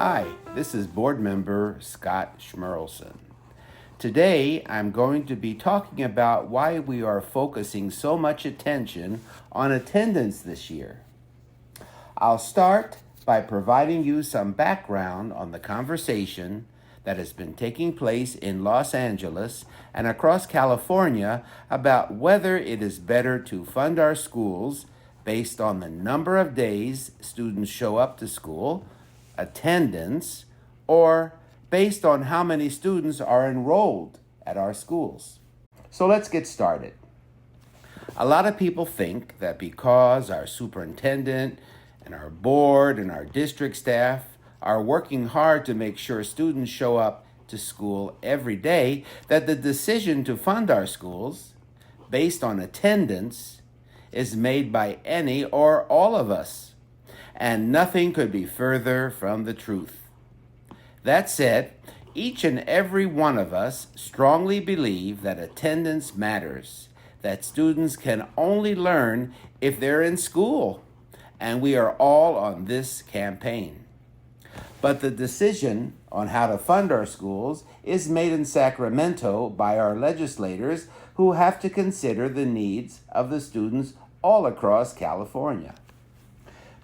Hi, this is board member Scott Schmerlson. Today, I'm going to be talking about why we are focusing so much attention on attendance this year. I'll start by providing you some background on the conversation that has been taking place in Los Angeles and across California about whether it is better to fund our schools based on the number of days students show up to school, attendance, or based on how many students are enrolled at our schools. So let's get started. A lot of people think that because our superintendent and our board and our district staff are working hard to make sure students show up to school every day, that the decision to fund our schools based on attendance is made by any or all of us. And nothing could be further from the truth. That said, each and every one of us strongly believe that attendance matters, that students can only learn if they're in school, and we are all on this campaign. But the decision on how to fund our schools is made in Sacramento by our legislators who have to consider the needs of the students all across California.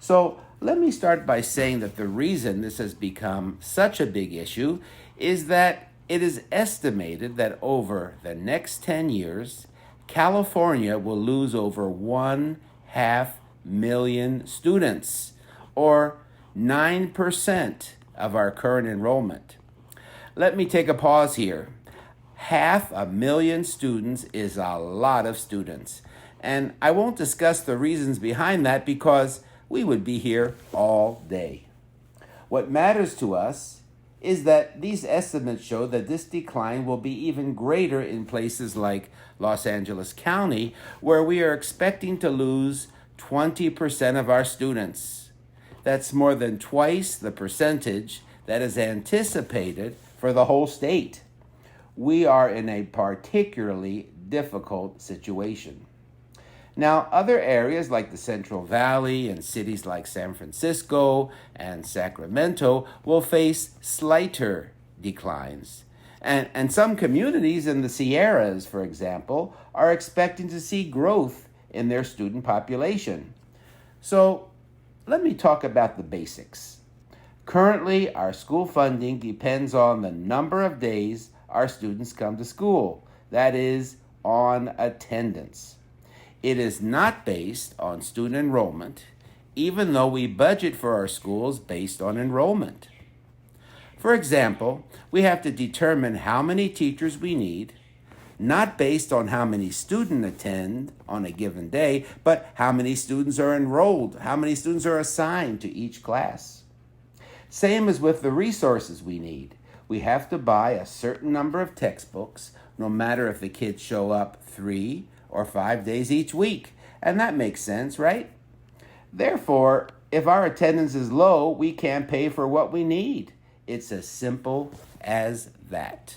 So let me start by saying that the reason this has become such a big issue is that it is estimated that over the next 10 years, California will lose over 500,000 students, or 9% of our current enrollment. Let me take a pause here. 500,000 students is a lot of students, and I won't discuss the reasons behind that because we would be here all day. What matters to us is that these estimates show that this decline will be even greater in places like Los Angeles County, where we are expecting to lose 20% of our students. That's more than twice the percentage that is anticipated for the whole state. We are in a particularly difficult situation. Now, other areas like the Central Valley and cities like San Francisco and Sacramento will face slighter declines. And some communities in the Sierras, for example, are expecting to see growth in their student population. So let me talk about the basics. Currently, our school funding depends on the number of days our students come to school, that is, on attendance. It is not based on student enrollment, even though we budget for our schools based on enrollment. For example, we have to determine how many teachers we need, not based on how many students attend on a given day, but how many students are enrolled, how many students are assigned to each class. Same as with the resources we need. We have to buy a certain number of textbooks, no matter if the kids show up 3 or 5 days each week. And that makes sense, right? Therefore, if our attendance is low, we can't pay for what we need. It's as simple as that.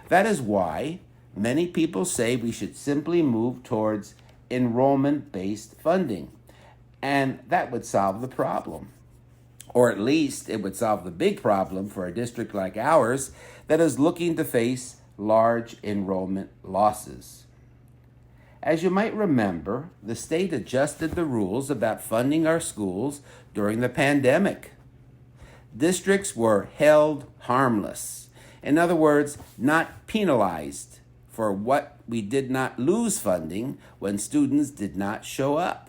That is why many people say we should simply move towards enrollment-based funding. And that would solve the problem. Or at least it would solve the big problem for a district like ours that is looking to face large enrollment losses. As you might remember, the state adjusted the rules about funding our schools during the pandemic. Districts were held harmless. In other words, not penalized for what we did not lose funding when students did not show up.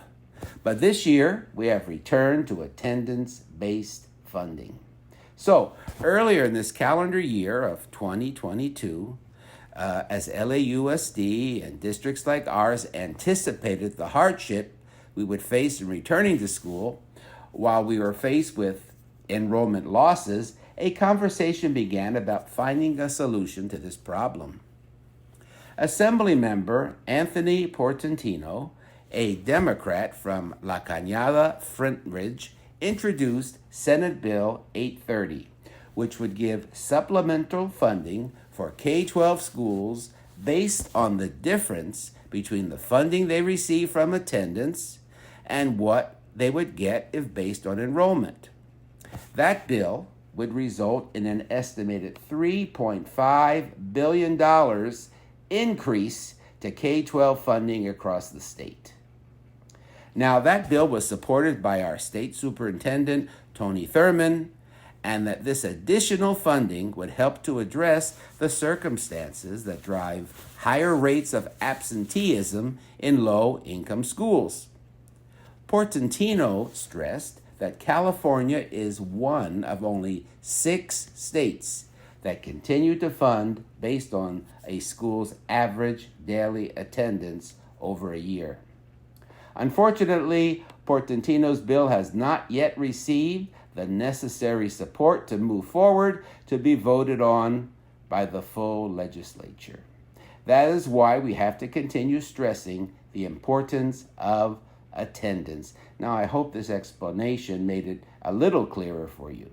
But this year, we have returned to attendance-based funding. So, earlier in this calendar year of 2022, as LAUSD and districts like ours anticipated the hardship we would face in returning to school, while we were faced with enrollment losses, a conversation began about finding a solution to this problem. Assemblymember Anthony Portantino, a Democrat from La Cañada Flintridge, introduced Senate Bill 830, which would give supplemental funding for K-12 schools based on the difference between the funding they receive from attendance and what they would get if based on enrollment. That bill would result in an estimated $3.5 billion increase to K-12 funding across the state. Now, that bill was supported by our state superintendent, Tony Thurmond, and that this additional funding would help to address the circumstances that drive higher rates of absenteeism in low-income schools. Portantino stressed that California is one of only 6 states that continue to fund based on a school's average daily attendance over a year. Unfortunately, Portantino's bill has not yet received the necessary support to move forward to be voted on by the full legislature. That is why we have to continue stressing the importance of attendance. Now, I hope this explanation made it a little clearer for you.